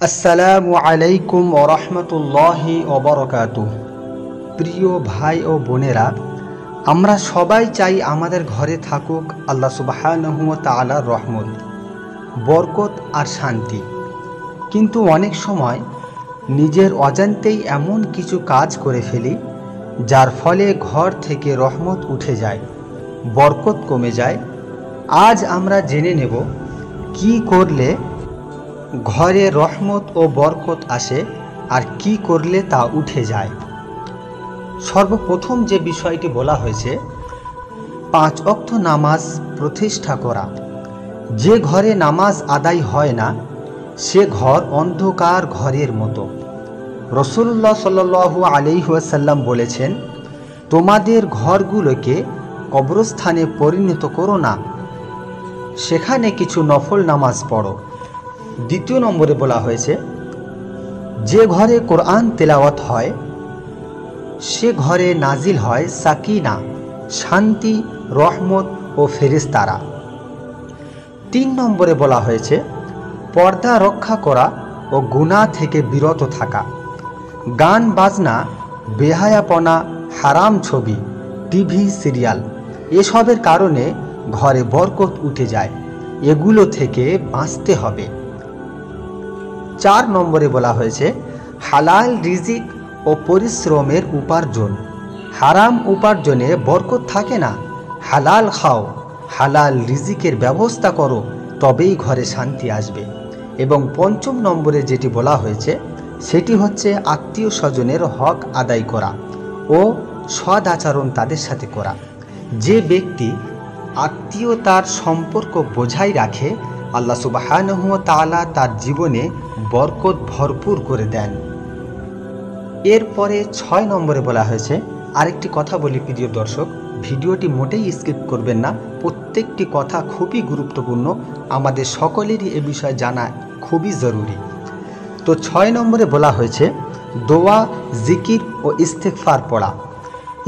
আসসালামু আলাইকুম ওয়া রাহমাতুল্লাহি ওয়া বারাকাতুহু। প্রিয় ভাই ও বোনেরা, আমরা সবাই চাই আমাদের ঘরে থাকুক আল্লাহ সুবহানাহু ওয়া তাআলার রহমত, বরকত আর শান্তি। কিন্তু অনেক সময় নিজের অজান্তেই এমন কিছু কাজ করে ফেলি যার ফলে ঘর থেকে রহমত উঠে যায়, বরকত কমে যায়। আজ আমরা জেনে নেব কি করলে ঘরে রহমত ও বরকত আসে আর কি করলে তা উঠে যায়। সর্বপ্রথম যে বিষয়টি বলা হয়েছে, 5 ওয়াক্ত নামাজ প্রতিষ্ঠা করা। যে ঘরে নামাজ আদায় হয় না সে ঘর অন্ধকার ঘরের মতো। রাসূলুল্লাহ সাল্লাল্লাহু আলাইহি ওয়াসাল্লাম বলেছেন, তোমাদের ঘরগুলোকে কবরস্থানে পরিণত করো না, সেখানে কিছু নফল নামাজ পড়ো। দ্বিতীয় নম্বরে বলা হয়েছে, যে ঘরে কোরআন তেলাওয়াত হয় সে ঘরে নাজিল হয় সাকিনা, শান্তি, রহমত ও ফেরেশতারা। 3 নম্বরে বলা হয়েছে, পর্দা রক্ষা করা ও গুনাহ থেকে বিরত থাকা। গান বাজনা, বেহায়াপনা, হারাম ছবি, টিভি সিরিয়াল এসবের কারণে ঘরে বরকত উঠে যায়, এগুলো থেকে বাঁচতে হবে। 4 নম্বরে বলা হয়েছে, হালাল রিজিক ও পরিশ্রমের উপার্জন। হারাম উপার্জনে বরকত থাকে না। হালাল খাও, হালাল রিজিকের ব্যবস্থা করো, তবেই ঘরে শান্তি আসবে। এবং 5 নম্বরে যেটি বলা হয়েছে সেটি হচ্ছে আত্মীয় স্বজনের হক আদায় করা ও সদ আচরণ তাদের সাথে করা। যে ব্যক্তি আত্মীয়তার সম্পর্ক বজায় রাখে আল্লাহ সুবহানাহু ওয়া তাআলা তার জীবনে বরকত ভরপুর করে দেন। এরপরে 6 নম্বরে বলা হয়েছে, আরেকটি কথা বলি প্রিয় দর্শক, ভিডিওটি মোটেই স্কিপ করবেন না, প্রত্যেকটি কথা খুবই গুরুত্বপূর্ণ, আমাদের সকলেরই এ বিষয়ে জানা খুবই জরুরি। তো 6 নম্বরে বলা হয়েছে, দোয়া, জিকির ও ইস্তেগফার পড়া।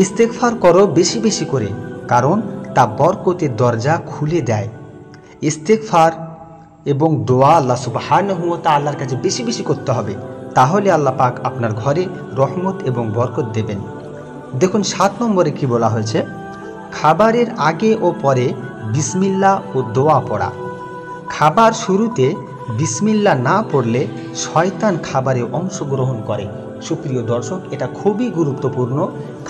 ইস্তেগফার করো বেশি বেশি করে, কারণ তা বরকতের দরজা খুলে দেয়। ইস্তেগফার এবং দোয়া আল্লাহ সুবহানাহু ওয়া তাআলার কাছে বেশি বেশি করতে হবে, তাহলে আল্লাহ পাক আপনার ঘরে রহমত এবং বরকত দেবেন। দেখুন 7 নম্বরে কি বলা হয়েছে, খাবারের আগে ও পরে বিসমিল্লাহ ও দোয়া পড়া। খাবার শুরুতে বিসমিল্লাহ না পড়লে শয়তান খাবারে অংশগ্রহণ করে। সুপ্রিয় দর্শক, এটা খুবই গুরুত্বপূর্ণ।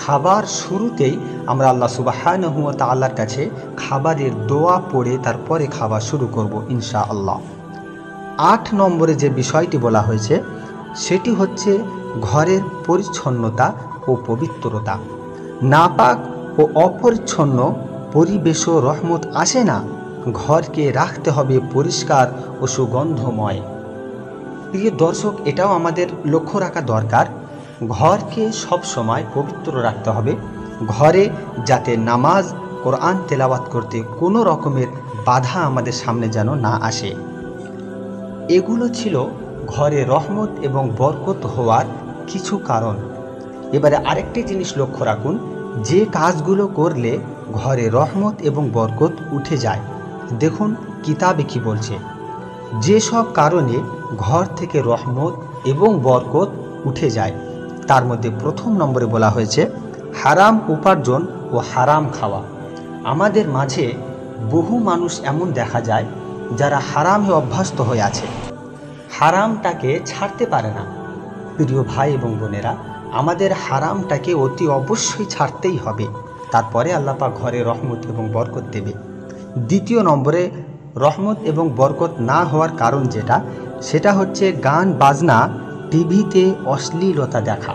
খাবার শুরুতেই আমরা আল্লাহ সুবহানাহু ওয়া তাআলার কাছে খাবারের দোয়া পড়ে তারপরে খাবার শুরু করব ইনশাআল্লাহ। 8 নম্বরে যে বিষয়টি বলা হয়েছে সেটি হচ্ছে ঘরের পরিচ্ছন্নতা ও পবিত্রতা। নাপাক ও অপরিচ্ছন্ন পরিবেশও রহমত আসে না। ঘরকে রাখতে হবে পরিষ্কার ও সুগন্ধময়। প্রিয় দর্শক, এটাও আমাদের লক্ষ্য রাখা দরকার, ঘরকে সব সময় পবিত্র রাখতে হবে। ঘরে যাতে নামাজ, কোরআন তেলাওয়াত করতে কোনো রকমের বাধা আমাদের সামনে যেন না আসে। এগুলো ছিল ঘরে রহমত এবং বরকত হওয়ার কিছু কারণ। এবারে আরেকটি জিনিস লক্ষ্য রাখুন, যে কাজগুলো করলে ঘরে রহমত এবং বরকত উঠে যায়। দেখুন কিতাবে কি বলছে, যেসব কারণে ঘর থেকে রহমত এবং বরকত উঠে যায় তার মধ্যে 1 নম্বরে বলা হয়েছে, হারাম উপার্জন ও হারাম খাওয়া। আমাদের মাঝে বহু মানুষ এমন দেখা যায় যারা হারামে অভ্যস্ত হয়ে আছে, হারামটাকে ছাড়তে পারে না। প্রিয় ভাই এবং বোনেরা, আমাদের হারামটাকে অতি অবশ্যই ছাড়তেই হবে, তারপরে আল্লাহ পাক ঘরে রহমত এবং বরকত দেবে। 2 নম্বরে রহমত এবং বরকত না হওয়ার কারণ যেটা, সেটা হচ্ছে গান বাজনা, টিভিতে অশ্লীলতা দেখা।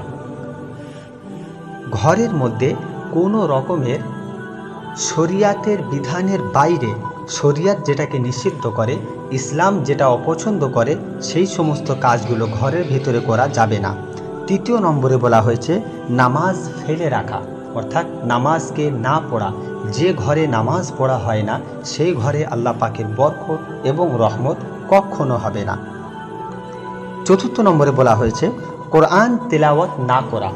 ঘরের মধ্যে কোনো রকমের শরিয়াতের বিধানের বাইরে, শরিয়াত যেটাকে নিষিদ্ধ করে, ইসলাম যেটা অপছন্দ করে, সেই সমস্ত কাজগুলো ঘরের ভিতরে করা যাবে না। 3 নম্বরে বলা হয়েছে, নামাজ ফেলে রাখা, অর্থাৎ নামাজকে না পড়া। যে ঘরে নামাজ পড়া হয় না সেই ঘরে আল্লাহ পাকের বরকত এবং রহমত কখনো হবে না। 4 নম্বরে বলা হয়েছে, কোরআন তেলাওয়াত না করা।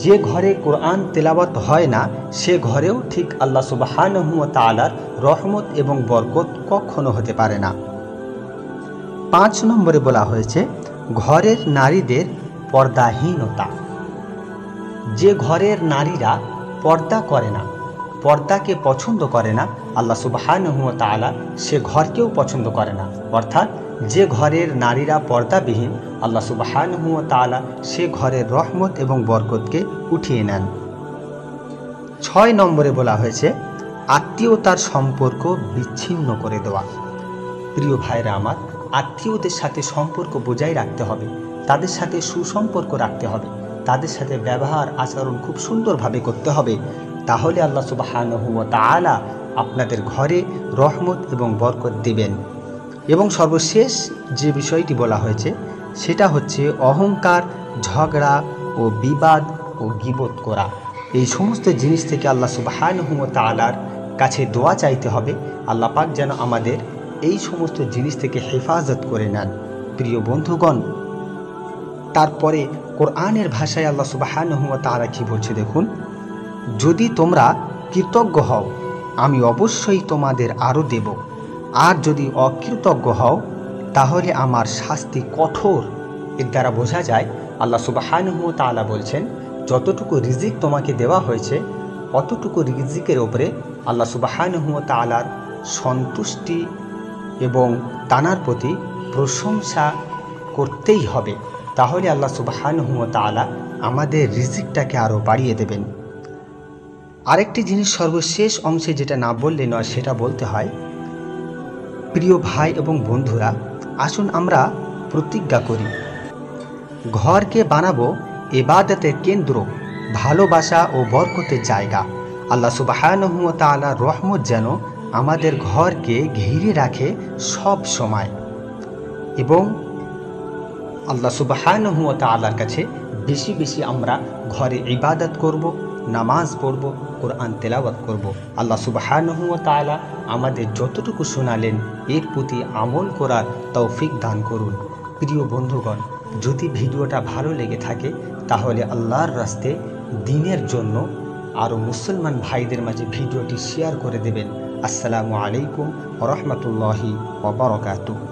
যে ঘরে কোরআন তেলাওয়াত হয় না সে ঘরেও ঠিক আল্লাহ সুবহানাহু ওয়া তাআলার রহমত এবং বরকত কখনো হতে পারে না। 5 নম্বরে বলা হয়েছে, ঘরের নারীদের পর্দাহীনতা। যে ঘরের নারীরা পর্দা করে না, পর্দাকে পছন্দ করে না, আল্লাহ সুবহানাহু ওয়া তাআলা সে ঘরকেও পছন্দ করে না। অর্থাৎ যে ঘরের নারীরা পর্দাবিহীন, আল্লাহ সুবহানাহু ওয়া তাআলা সে ঘরের রহমত এবং বরকতকে উঠিয়ে নেন। 6 নম্বরে বলা হয়েছে আত্মীয়তার সম্পর্ক বিচ্ছিন্ন করে দেওয়া। প্রিয় ভাইরা আমার, আত্মীয়দের সাথে সম্পর্ক বজায় রাখতে হবে, তাদের সাথে সুসম্পর্ক রাখতে হবে, তাদের সাথে ব্যবহার আচরণ খুব সুন্দরভাবে করতে হবে। তাহলে আল্লাহ সুবহানাহু ওয়া তাআলা আপনাদের ঘরে রহমত এবং বরকত দিবেন। এবং সর্বশেষ যে বিষয়টি বলা হয়েছে সেটা হচ্ছে অহংকার, ঝগড়া ও বিবাদ ও গীবত করা। এই সমস্ত জিনিস থেকে আল্লাহ সুবহানাহু ওয়া তাআলার কাছে দোয়া চাইতে হবে, আল্লাহ পাক যেন আমাদের এই সমস্ত জিনিস থেকে হেফাজত করে নেন। প্রিয় বন্ধুগণ, তারপরে কোরআনের ভাষায় আল্লাহ সুবহানাহু ওয়া তাআলা কি বলছে দেখুন, যদি তোমরা কৃতজ্ঞ হও আমি অবশ্যই তোমাদের আরও দেব, আর যদি অকৃতজ্ঞ হও তাহলে আমার শাস্তি কঠোর। এর দ্বারা বোঝা যায় আল্লাহ সুবহানাহু ওয়া তাআলা বলছেন যতটুকু রিজিক তোমাকে দেওয়া হয়েছে অতটুকু রিজিকের ওপরে আল্লাহ সুবহানাহু ওয়া তাআলার সন্তুষ্টি এবং তানার প্রতি প্রশংসা করতেই হবে। তাহলে আল্লাহ সুবহানাহু ওয়া তাআলা আমাদের রিজিকটাকে আরও বাড়িয়ে দেবেন। আরেকটি জিনিস সর্বশেষ অংশে যেটা না বললে নয় সেটা বলতে হয়। প্রিয় ভাই এবং বন্ধুরা, আসুন আমরা প্রতিজ্ঞা করি, ঘরকে বানাবো ইবাদতের কেন্দ্র, ভালোবাসা ও বরকতের জায়গা। আল্লাহ সুবহানাহু ওয়া তাআলার রহমত যেন আমাদের ঘরকে ঘিরে রাখে সব সময়। এবং আল্লাহ সুবহানাহু ওয়া তাআলার কাছে বেশি বেশি আমরা ঘরে ইবাদত করব, নামাজ পড়ব, কোরআন তেলাওয়াত করব। আল্লাহ সুবহানাহু ওয়া তাআলা আমাদের যতটুকু শোনালেন এর প্রতি আমল করার তৌফিক দান করুন। প্রিয় বন্ধুগণ, যদি ভিডিওটা ভালো লেগে থাকে তাহলে আল্লাহর রাস্তায় দ্বীনের জন্য আরও মুসলমান ভাইদের মাঝে ভিডিওটি শেয়ার করে দেবেন। আসসালামু আলাইকুম ওয়া রাহমাতুল্লাহি ওয়া বারাকাতুহু।